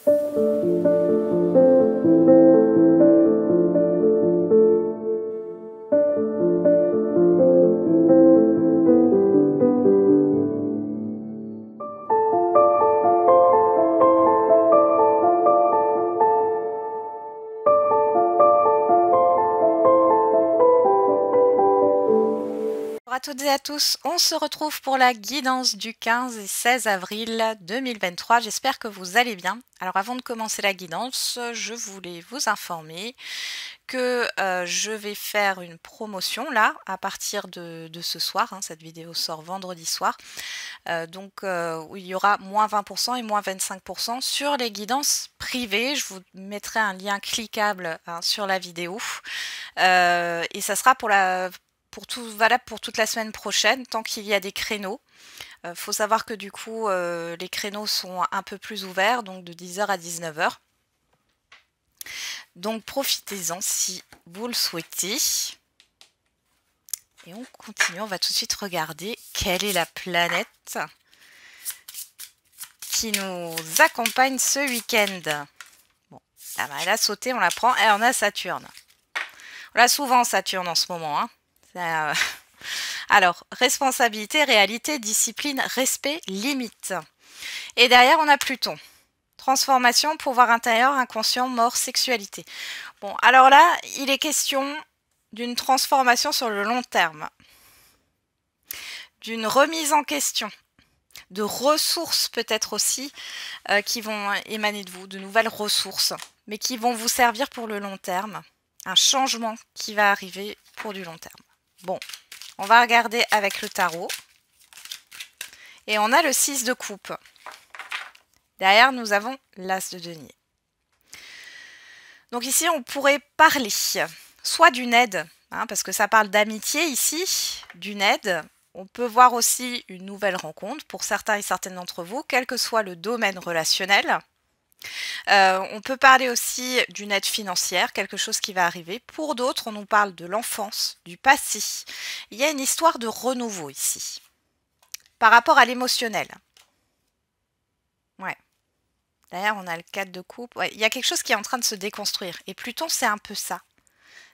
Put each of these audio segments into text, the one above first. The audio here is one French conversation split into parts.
Bonjour à toutes et à tous, on se retrouve pour la guidance du 15 et 16 avril 2023. J'espère que vous allez bien. Alors avant de commencer la guidance, je voulais vous informer que je vais faire une promotion là à partir de ce soir. Cette vidéo sort vendredi soir. Où il y aura moins 20% et moins 25% sur les guidances privées. Je vous mettrai un lien cliquable sur la vidéo. Et ça sera valable pour toute la semaine prochaine, tant qu'il y a des créneaux. Faut savoir que du coup, les créneaux sont un peu plus ouverts, donc de 10h à 19h. Donc profitez-en si vous le souhaitez. Et on continue, on va tout de suite regarder quelle est la planète qui nous accompagne ce week-end. Bon, elle a sauté, on la prend, et on a Saturne. On a souvent Saturne en ce moment, Alors, responsabilité, réalité, discipline, respect, limite. Et derrière, on a Pluton. Transformation, pouvoir intérieur, inconscient, mort, sexualité. Bon, alors là, il est question d'une transformation sur le long terme. D'une remise en question. De ressources peut-être aussi qui vont émaner de vous. De nouvelles ressources, mais qui vont vous servir pour le long terme. Un changement qui va arriver pour du long terme. Bon. On va regarder avec le tarot. Et on a le 6 de coupe. Derrière, nous avons l'as de denier. Donc ici, on pourrait parler soit d'une aide, parce que ça parle d'amitié ici, d'une aide. On peut voir aussi une nouvelle rencontre pour certains et certaines d'entre vous, quel que soit le domaine relationnel. On peut parler aussi d'une aide financière, quelque chose qui va arriver. Pour d'autres, on nous parle de l'enfance, du passé. Il y a une histoire de renouveau ici, par rapport à l'émotionnel. Ouais. D'ailleurs, on a le 4 de coupe. Ouais, il y a quelque chose qui est en train de se déconstruire. Et Pluton, c'est un peu ça.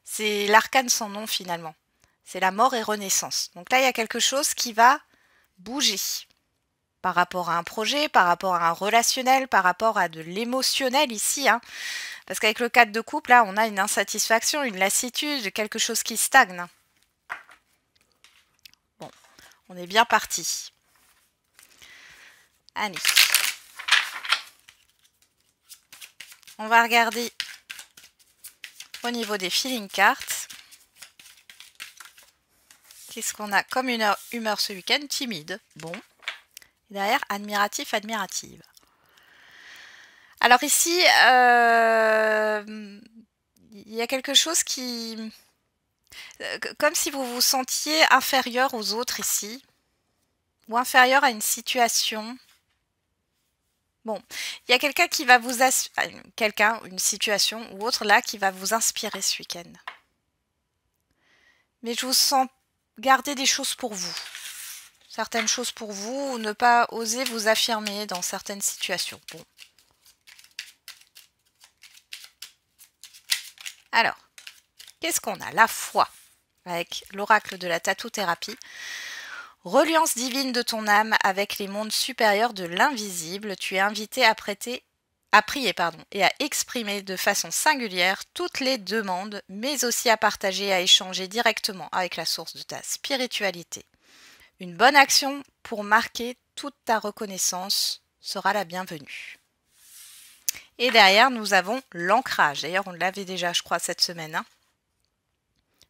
C'est l'arcane sans nom, finalement. C'est la mort et renaissance. Donc là, il y a quelque chose qui va bouger. Par rapport à un projet, par rapport à un relationnel, par rapport à de l'émotionnel ici. Parce qu'avec le 4 de coupe, là, on a une insatisfaction, une lassitude, quelque chose qui stagne. Bon, on est bien parti. Allez. On va regarder au niveau des feeling cards. Qu'est-ce qu'on a comme humeur ce week-end? Timide. Bon. Et derrière, admiratif, admirative. Alors ici, il y a quelque chose qui... comme si vous vous sentiez inférieur aux autres ici. Ou inférieur à une situation. Bon, il y a quelqu'un qui va vous... une situation ou autre là qui va vous inspirer ce week-end. Mais je vous sens garder des choses pour vous. Certaines choses pour vous ou ne pas oser vous affirmer dans certaines situations. Bon. Alors, qu'est-ce qu'on a? La foi, avec l'oracle de la tattoo-thérapie. Reliance divine de ton âme avec les mondes supérieurs de l'invisible. Tu es invité à prier et à exprimer de façon singulière toutes les demandes, mais aussi à partager et à échanger directement avec la source de ta spiritualité. Une bonne action pour marquer toute ta reconnaissance sera la bienvenue. Et derrière, nous avons l'ancrage. D'ailleurs, on l'avait déjà, je crois, cette semaine.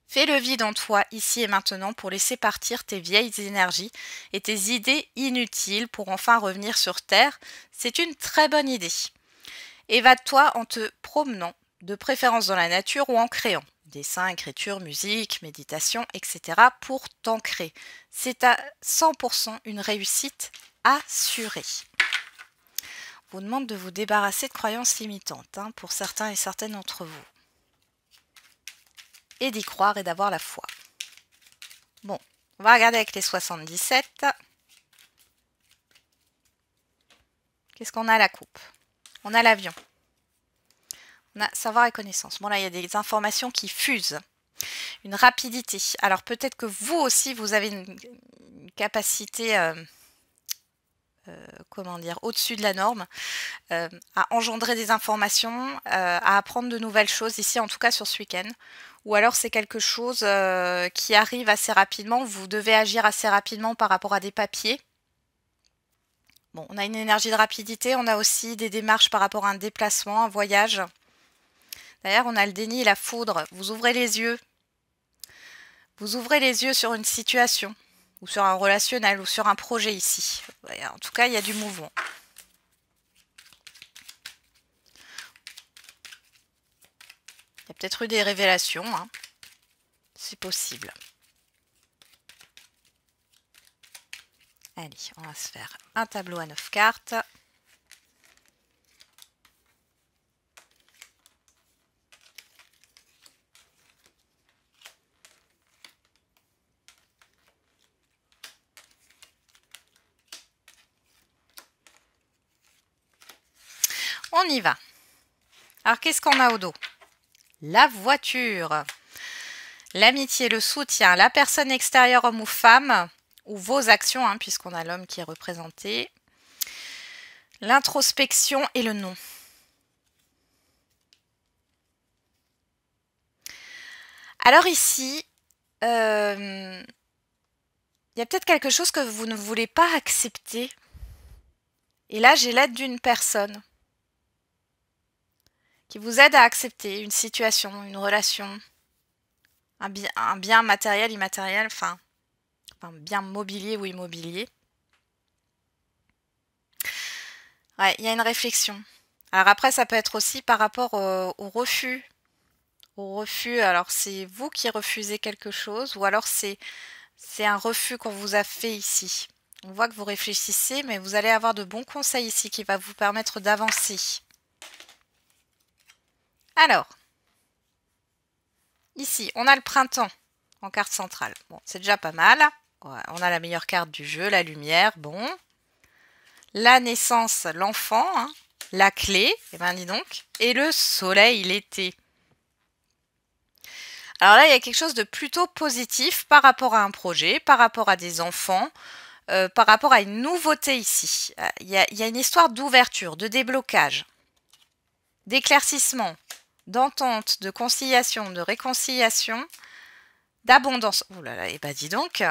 Fais le vide en toi, ici et maintenant, pour laisser partir tes vieilles énergies et tes idées inutiles pour enfin revenir sur Terre. C'est une très bonne idée. Évade-toi en te promenant, de préférence dans la nature ou en créant. Dessin, écriture, musique, méditation, etc. pour t'ancrer. C'est à 100% une réussite assurée. On vous demande de vous débarrasser de croyances limitantes pour certains et certaines d'entre vous. Et d'y croire et d'avoir la foi. Bon, on va regarder avec les 77. Qu'est-ce qu'on a à la coupe? On a l'avion. On a savoir et connaissance. Bon là, il y a des informations qui fusent. Une rapidité. Alors peut-être que vous aussi, vous avez une capacité, comment dire, au-dessus de la norme, à engendrer des informations, à apprendre de nouvelles choses, ici en tout cas sur ce week-end. Ou alors c'est quelque chose qui arrive assez rapidement, vous devez agir assez rapidement par rapport à des papiers. Bon, on a une énergie de rapidité, on a aussi des démarches par rapport à un déplacement, un voyage. D'ailleurs, on a le déni et la foudre. Vous ouvrez les yeux. Vous ouvrez les yeux sur une situation, ou sur un relationnel, ou sur un projet ici. En tout cas, il y a du mouvement. Il y a peut-être eu des révélations, hein. C'est possible. Allez, on va se faire un tableau à 9 cartes. On y va. Alors, qu'est-ce qu'on a au dos? La voiture. L'amitié, le soutien, la personne extérieure, homme ou femme, ou vos actions, hein, puisqu'on a l'homme qui est représenté. L'introspection et le non. Alors ici, il y a peut-être quelque chose que vous ne voulez pas accepter. Et là, j'ai l'aide d'une personne qui vous aide à accepter une situation, une relation, un bien matériel, immatériel, enfin bien mobilier ou immobilier. Ouais, il y a une réflexion. Alors après, ça peut être aussi par rapport au refus. Au refus, alors c'est vous qui refusez quelque chose ou alors c'est un refus qu'on vous a fait ici. On voit que vous réfléchissez, mais vous allez avoir de bons conseils ici qui va vous permettre d'avancer. Alors, ici, on a le printemps en carte centrale. Bon, c'est déjà pas mal. Ouais, on a la meilleure carte du jeu, la lumière, bon. La naissance, l'enfant, hein. La clé, eh ben dis donc. Et le soleil, l'été. Alors là, il y a quelque chose de plutôt positif par rapport à un projet, par rapport à des enfants, par rapport à une nouveauté ici. Il y a une histoire d'ouverture, de déblocage, d'éclaircissement, d'entente, de conciliation, de réconciliation, d'abondance. Oh là là, et bah dis donc,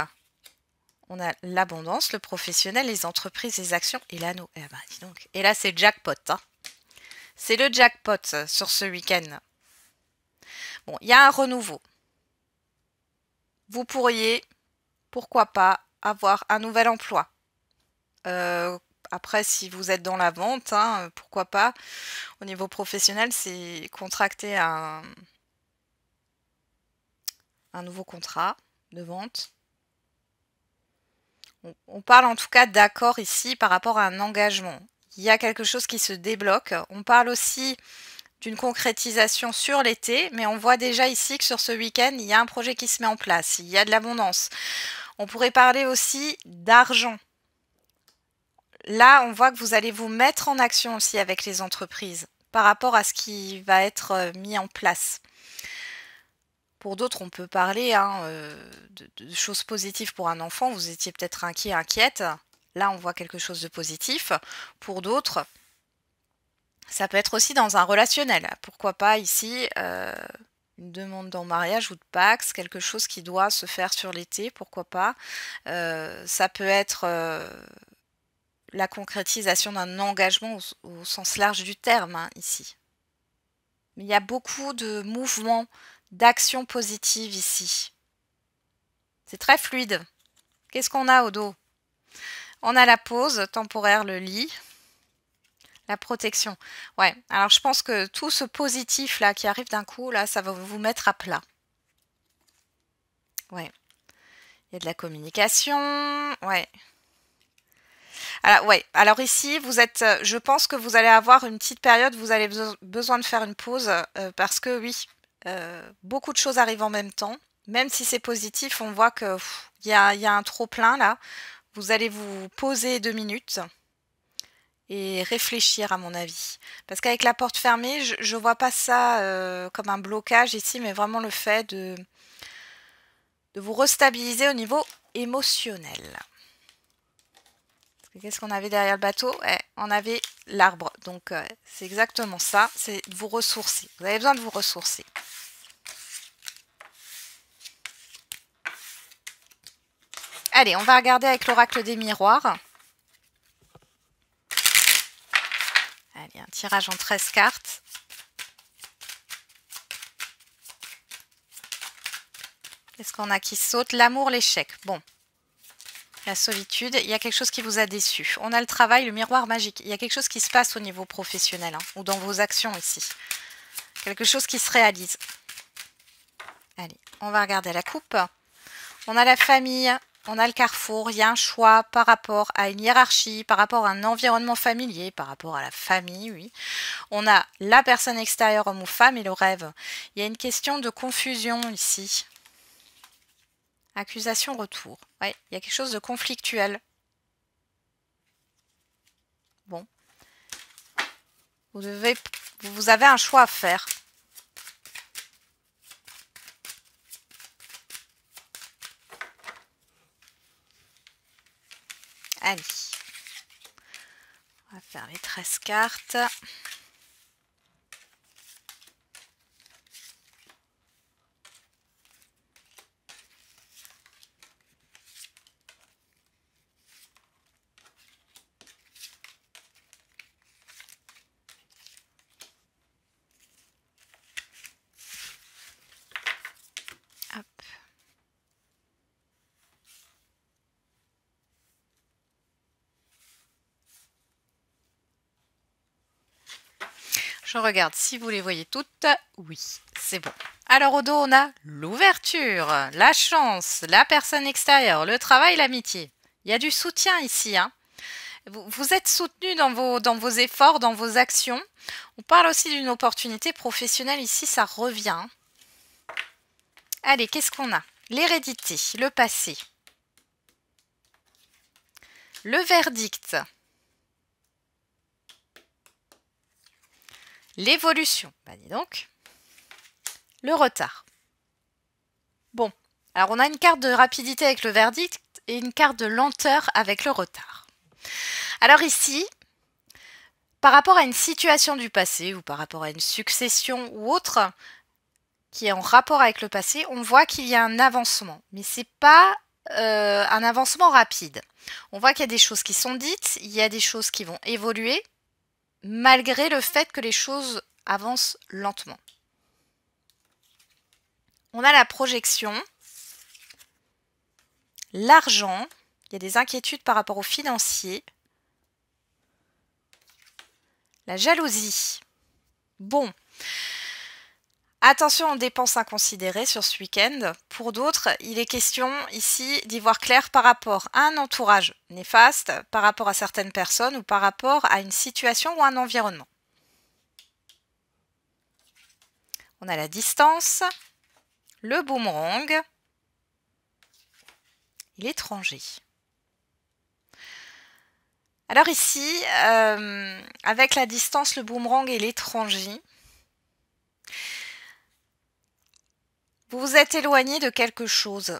on a l'abondance, le professionnel, les entreprises, les actions et l'anneau. Eh bah dis donc. Et là, c'est jackpot, hein. C'est le jackpot sur ce week-end. Bon, il y a un renouveau. Vous pourriez, pourquoi pas, avoir un nouvel emploi. Après, si vous êtes dans la vente, hein, pourquoi pas. Au niveau professionnel, c'est contracter un nouveau contrat de vente. On parle en tout cas d'accord ici par rapport à un engagement. Il y a quelque chose qui se débloque. On parle aussi d'une concrétisation sur l'été, mais on voit déjà ici que sur ce week-end, il y a un projet qui se met en place. Il y a de l'abondance. On pourrait parler aussi d'argent. Là, on voit que vous allez vous mettre en action aussi avec les entreprises par rapport à ce qui va être mis en place. Pour d'autres, on peut parler de choses positives pour un enfant. Vous étiez peut-être inquiet, inquiète. Là, on voit quelque chose de positif. Pour d'autres, ça peut être aussi dans un relationnel. Pourquoi pas ici une demande en mariage ou de Pax, quelque chose qui doit se faire sur l'été, pourquoi pas. Ça peut être la concrétisation d'un engagement au sens large du terme, hein, ici. Mais il y a beaucoup de mouvements, d'actions positives ici. C'est très fluide. Qu'est-ce qu'on a au dos? On a la pause temporaire, le lit. La protection. Ouais, alors je pense que tout ce positif là qui arrive d'un coup, là, ça va vous mettre à plat. Ouais. Il y a de la communication. Ouais. Alors, ouais. Alors ici, vous êtes. Je pense que vous allez avoir une petite période, vous avez besoin de faire une pause parce que oui, beaucoup de choses arrivent en même temps. Même si c'est positif, on voit que il y a un trop plein là. Vous allez vous poser 2 minutes. et réfléchir à mon avis. Parce qu'avec la porte fermée, je vois pas ça comme un blocage ici, mais vraiment le fait de vous restabiliser au niveau émotionnel. Qu'est-ce qu'on avait derrière le bateau? On avait l'arbre. Donc c'est exactement ça, c'est de vous ressourcer. Vous avez besoin de vous ressourcer. Allez, on va regarder avec l'oracle des miroirs. Allez, un tirage en 13 cartes. Qu'est-ce qu'on a qui saute? L'amour, l'échec. Bon. La solitude, il y a quelque chose qui vous a déçu. On a le travail, le miroir magique. Il y a quelque chose qui se passe au niveau professionnel, hein, ou dans vos actions ici. Quelque chose qui se réalise. Allez, on va regarder la coupe. On a la famille, on a le carrefour. Il y a un choix par rapport à une hiérarchie, par rapport à un environnement familier, par rapport à la famille, oui. On a la personne extérieure, homme ou femme, et le rêve. Il y a une question de confusion ici. Accusation, retour. Oui, il y a quelque chose de conflictuel. Bon. Vous avez un choix à faire. Allez. On va faire les 13 cartes. Hop. Je regarde si vous les voyez toutes. Oui, c'est bon. Alors au dos, on a l'ouverture, la chance, la personne extérieure, le travail, l'amitié. Il y a du soutien ici, hein. Vous êtes soutenu dans vos efforts, dans vos actions. On parle aussi d'une opportunité professionnelle ici, ça revient. Allez, qu'est-ce qu'on a? L'hérédité, le passé. Le verdict. L'évolution. Bah dis donc. Le retard. Bon, alors on a une carte de rapidité avec le verdict et une carte de lenteur avec le retard. Alors ici, par rapport à une situation du passé ou par rapport à une succession ou autre qui est en rapport avec le passé, on voit qu'il y a un avancement. Mais ce n'est pas un avancement rapide. On voit qu'il y a des choses qui sont dites, il y a des choses qui vont évoluer, malgré le fait que les choses avancent lentement. On a la projection, l'argent, il y a des inquiétudes par rapport au financier, la jalousie. Bon, attention aux dépenses inconsidérées sur ce week-end. Pour d'autres, il est question ici d'y voir clair par rapport à un entourage néfaste, par rapport à certaines personnes ou par rapport à une situation ou un environnement. On a la distance, le boomerang et l'étranger. Alors ici, avec la distance, le boomerang et l'étranger, vous vous êtes éloigné de quelque chose.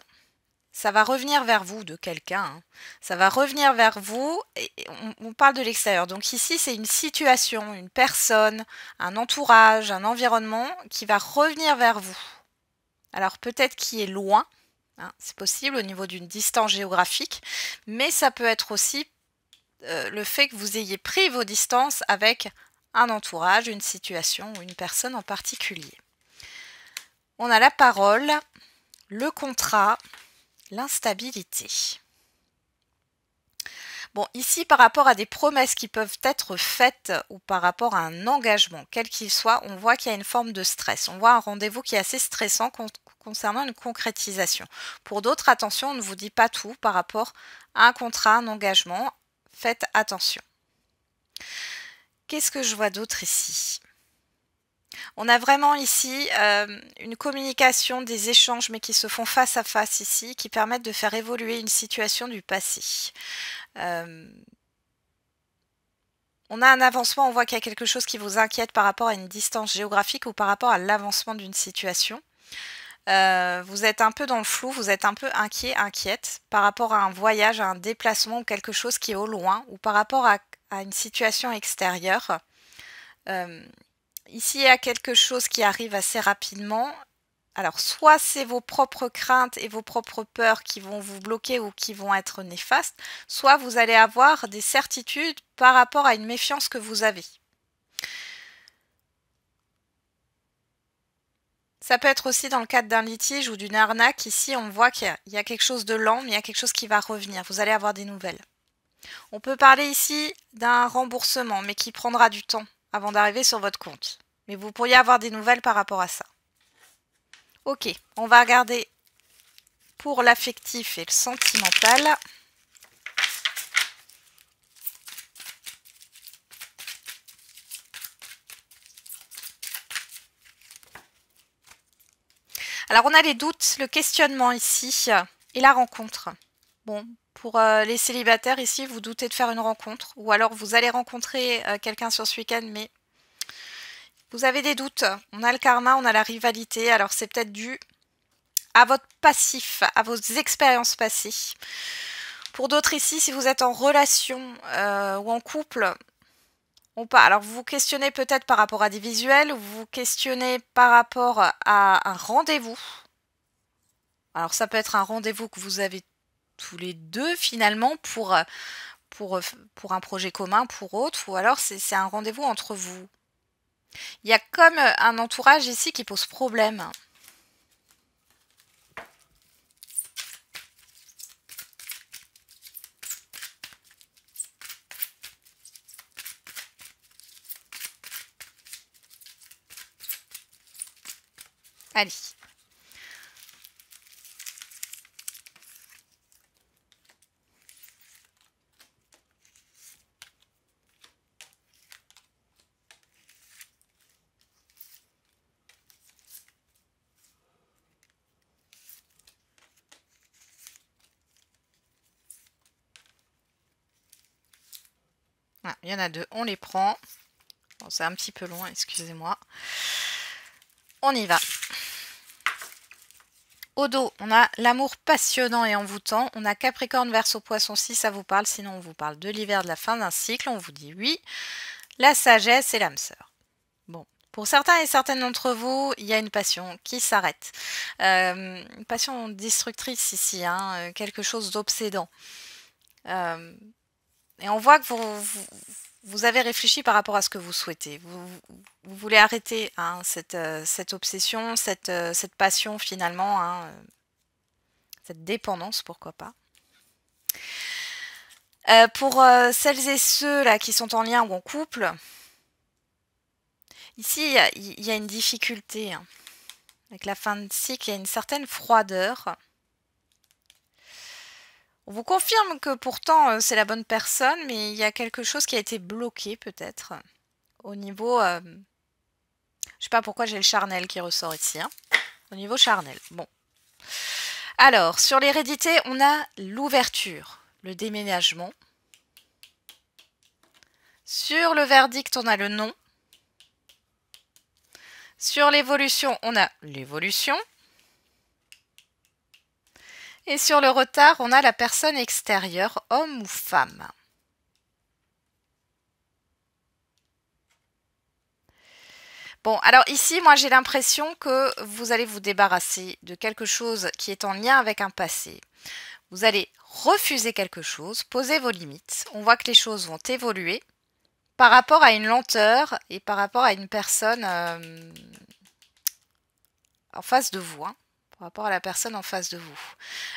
Ça va revenir vers vous, de quelqu'un. Hein. Ça va revenir vers vous. Et on parle de l'extérieur. Donc ici, c'est une situation, une personne, un entourage, un environnement qui va revenir vers vous. Alors peut-être qui est loin. Hein, c'est possible au niveau d'une distance géographique. Mais ça peut être aussi le fait que vous ayez pris vos distances avec un entourage, une situation ou une personne en particulier. On a la parole, le contrat, l'instabilité. Bon, ici, par rapport à des promesses qui peuvent être faites ou par rapport à un engagement, quel qu'il soit, on voit qu'il y a une forme de stress. On voit un rendez-vous qui est assez stressant concernant une concrétisation. Pour d'autres, attention, on ne vous dit pas tout par rapport à un contrat, un engagement. Faites attention. Qu'est-ce que je vois d'autre ici? On a vraiment ici une communication, des échanges, mais qui se font face à face ici, qui permettent de faire évoluer une situation du passé. On a un avancement, on voit qu'il y a quelque chose qui vous inquiète par rapport à une distance géographique ou par rapport à l'avancement d'une situation. Vous êtes un peu dans le flou, vous êtes un peu inquiet, inquiète par rapport à un voyage, à un déplacement ou quelque chose qui est au loin ou par rapport à une situation extérieure. Ici, il y a quelque chose qui arrive assez rapidement. Alors, soit c'est vos propres craintes et vos propres peurs qui vont vous bloquer ou qui vont être néfastes, soit vous allez avoir des certitudes par rapport à une méfiance que vous avez. Ça peut être aussi dans le cadre d'un litige ou d'une arnaque. Ici, on voit qu'il y a quelque chose de lent, mais il y a quelque chose qui va revenir. Vous allez avoir des nouvelles. On peut parler ici d'un remboursement, mais qui prendra du temps avant d'arriver sur votre compte. Mais vous pourriez avoir des nouvelles par rapport à ça. Ok, on va regarder pour l'affectif et le sentimental. Alors on a les doutes, le questionnement ici et la rencontre. Bon, pour les célibataires ici, vous doutez de faire une rencontre ou alors vous allez rencontrer quelqu'un sur ce week-end, mais vous avez des doutes. On a le karma, on a la rivalité, alors c'est peut-être dû à votre passif, à vos expériences passées. Pour d'autres ici, si vous êtes en relation ou en couple, alors vous vous questionnez peut-être par rapport à des visuels, ou vous vous questionnez par rapport à un rendez-vous. Alors ça peut être un rendez-vous que vous avez tous les deux finalement pour un projet commun, pour autre, ou alors c'est un rendez-vous entre vous. Il y a comme un entourage ici qui pose problème. Allez. Ah, il y en a deux, on les prend. Bon, c'est un petit peu long, excusez-moi. On y va. Au dos, on a l'amour passionnant et envoûtant. On a Capricorne, Verseau, Poisson, si ça vous parle. Sinon, on vous parle de l'hiver, de la fin d'un cycle. On vous dit oui. La sagesse et l'âme sœur. Bon, pour certains et certaines d'entre vous, il y a une passion qui s'arrête. Une passion destructrice ici, hein, quelque chose d'obsédant. Et on voit que vous avez réfléchi par rapport à ce que vous souhaitez. Vous voulez arrêter hein, cette obsession, cette passion finalement, hein, cette dépendance, pourquoi pas. Pour celles et ceux là qui sont en lien ou en couple, ici il y a une difficulté. Hein. Avec la fin de cycle, il y a une certaine froideur. On vous confirme que pourtant c'est la bonne personne, mais il y a quelque chose qui a été bloqué peut-être au niveau... je sais pas pourquoi j'ai le charnel qui ressort ici. Hein. Au niveau charnel. Bon. Alors, sur l'hérédité, on a l'ouverture, le déménagement. Sur le verdict, on a le non. Sur l'évolution, on a l'évolution. Et sur le retard, on a la personne extérieure, homme ou femme. Bon, alors ici, moi j'ai l'impression que vous allez vous débarrasser de quelque chose qui est en lien avec un passé. Vous allez refuser quelque chose, poser vos limites. On voit que les choses vont évoluer par rapport à une lenteur et par rapport à une personne en face de vous. Hein, par rapport à la personne en face de vous.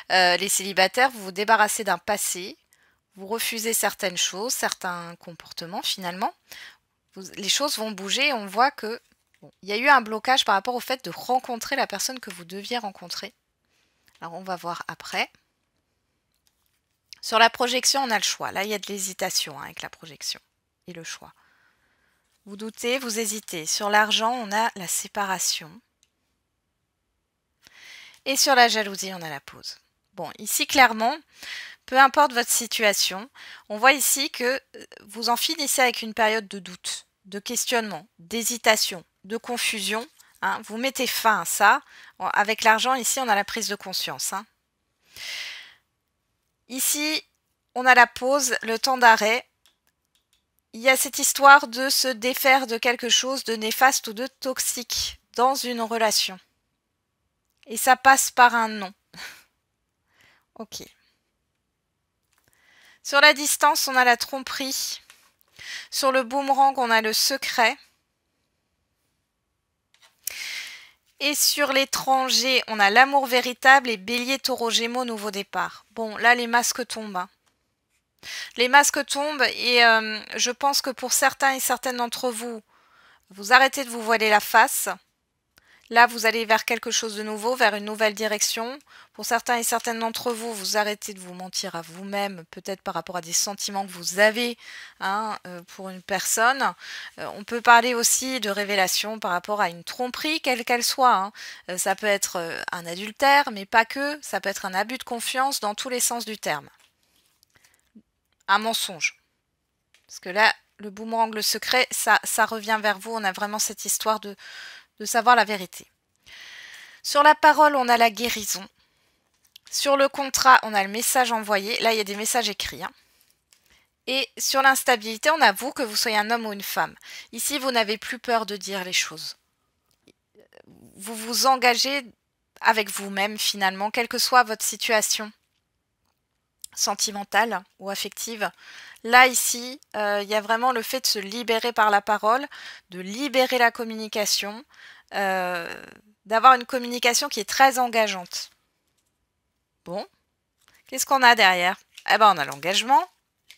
Les célibataires, vous vous débarrassez d'un passé. Vous refusez certaines choses, certains comportements finalement. Les choses vont bouger et on voit que bon, il y a eu un blocage par rapport au fait de rencontrer la personne que vous deviez rencontrer. Alors on va voir après. Sur la projection, on a le choix. Là, il y a de l'hésitation hein, avec la projection et le choix. Vous doutez, vous hésitez. Sur l'argent, on a la séparation. Et sur la jalousie, on a la pause. Bon, ici, clairement, peu importe votre situation, on voit ici que vous en finissez avec une période de doute, de questionnement, d'hésitation, de confusion. Hein. Vous mettez fin à ça. Avec l'argent, ici, on a la prise de conscience. Hein. Ici, on a la pause, le temps d'arrêt. Il y a cette histoire de se défaire de quelque chose de néfaste ou de toxique dans une relation. Et ça passe par un non. Ok. Sur la distance, on a la tromperie. Sur le boomerang, on a le secret. Et sur l'étranger, on a l'amour véritable et bélier, taureau, gémeaux, nouveau départ. Bon, là, les masques tombent. Hein. Les masques tombent et je pense que pour certains et certaines d'entre vous, vous arrêtez de vous voiler la face. Là, vous allez vers quelque chose de nouveau, vers une nouvelle direction. Pour certains et certaines d'entre vous, vous arrêtez de vous mentir à vous-même, peut-être par rapport à des sentiments que vous avez hein, pour une personne. On peut parler aussi de révélation par rapport à une tromperie, quelle qu'elle soit. Hein. Ça peut être un adultère, mais pas que. Ça peut être un abus de confiance dans tous les sens du terme. Un mensonge. Parce que là, le boomerang, le secret, ça revient vers vous. On a vraiment cette histoire de savoir la vérité. Sur la parole, on a la guérison. Sur le contrat, on a le message envoyé. Là, il y a des messages écrits. Hein. Et sur l'instabilité, on avoue que vous soyez un homme ou une femme. Ici, vous n'avez plus peur de dire les choses. Vous vous engagez avec vous-même, finalement, quelle que soit votre situation sentimentale ou affective. Là, ici, il y a vraiment le fait de se libérer par la parole, de libérer la communication, d'avoir une communication qui est très engageante. Bon, qu'est-ce qu'on a derrière? Eh ben, on a l'engagement,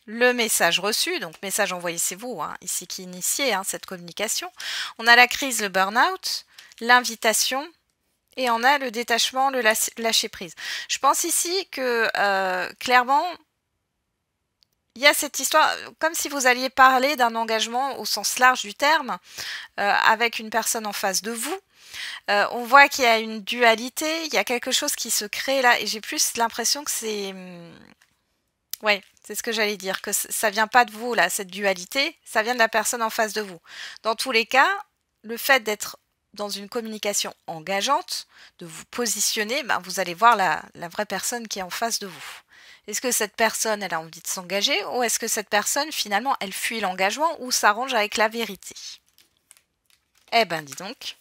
le message reçu, donc message envoyé, c'est vous, hein, ici qui initiez hein, cette communication. On a la crise, le burn-out, l'invitation, et on a le détachement, le lâcher-prise. Je pense ici que, clairement, il y a cette histoire, comme si vous alliez parler d'un engagement au sens large du terme, avec une personne en face de vous. On voit qu'il y a une dualité, il y a quelque chose qui se crée là, et j'ai plus l'impression que c'est... Ouais, c'est ce que j'allais dire, que ça vient pas de vous, là, cette dualité, ça vient de la personne en face de vous. Dans tous les cas, le fait d'être dans une communication engageante, de vous positionner, ben, vous allez voir la vraie personne qui est en face de vous. Est-ce que cette personne, elle a envie de s'engager, ou est-ce que cette personne, finalement, elle fuit l'engagement ou s'arrange avec la vérité? Eh ben, dis donc.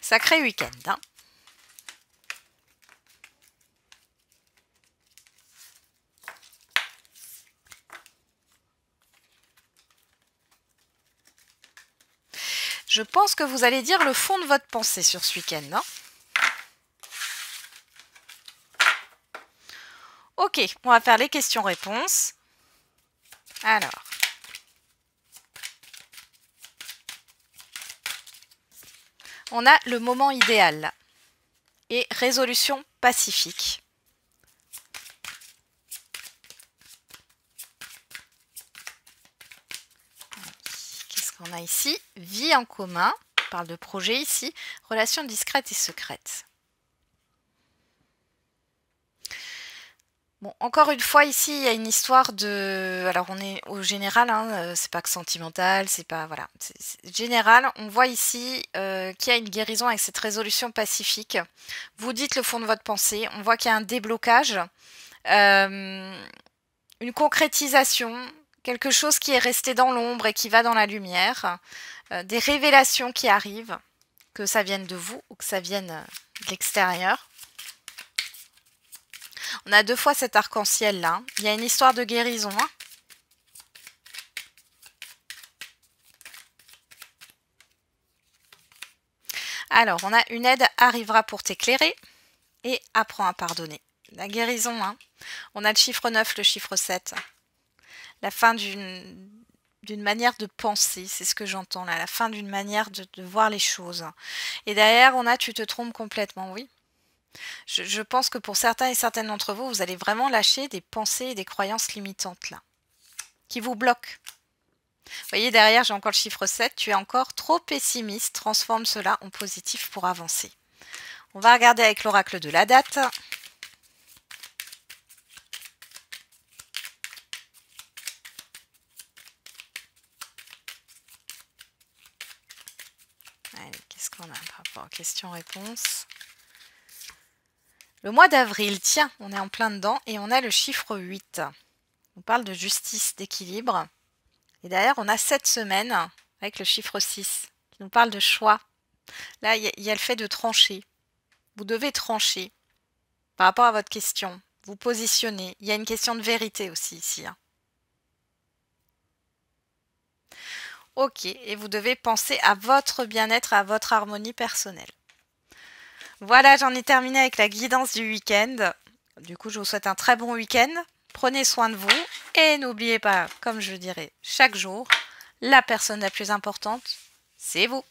Sacré week-end, hein. Je pense que vous allez dire le fond de votre pensée sur ce week-end, hein. Ok, on va faire les questions-réponses. Alors. On a le moment idéal et résolution pacifique. Qu'est-ce qu'on a ici? Vie en commun, on parle de projet ici, relation discrète et secrète. Bon, encore une fois, ici, il y a une histoire de... Alors, on est au général, hein, c'est pas que sentimental, c'est pas... Voilà, c'est général. On voit ici qu'il y a une guérison avec cette résolution pacifique. Vous dites le fond de votre pensée. On voit qu'il y a un déblocage, une concrétisation, quelque chose qui est resté dans l'ombre et qui va dans la lumière, des révélations qui arrivent, que ça vienne de vous ou que ça vienne de l'extérieur. On a deux fois cet arc-en-ciel là. Il y a une histoire de guérison. Hein. Alors, on a une aide arrivera pour t'éclairer et apprends à pardonner. La guérison. Hein. On a le chiffre 9, le chiffre 7. La fin d'une manière de penser, c'est ce que j'entends là. La fin d'une manière de voir les choses. Et derrière, on a tu te trompes complètement, oui. Je pense que pour certains et certaines d'entre vous, vous allez vraiment lâcher des pensées et des croyances limitantes là, qui vous bloquent. Vous voyez, derrière, j'ai encore le chiffre 7. Tu es encore trop pessimiste. Transforme cela en positif pour avancer. On va regarder avec l'oracle de la date. Allez, qu'est-ce qu'on a par rapport aux questions-réponses? Le mois d'avril, tiens, on est en plein dedans et on a le chiffre 8. On parle de justice, d'équilibre. Et derrière, on a cette semaine avec le chiffre 6 qui nous parle de choix. Là, il y a le fait de trancher. Vous devez trancher par rapport à votre question. Vous positionnez. Il y a une question de vérité aussi ici. Ok, et vous devez penser à votre bien-être, à votre harmonie personnelle. Voilà, j'en ai terminé avec la guidance du week-end. Du coup, je vous souhaite un très bon week-end. Prenez soin de vous et n'oubliez pas, comme je dirais chaque jour, la personne la plus importante, c'est vous.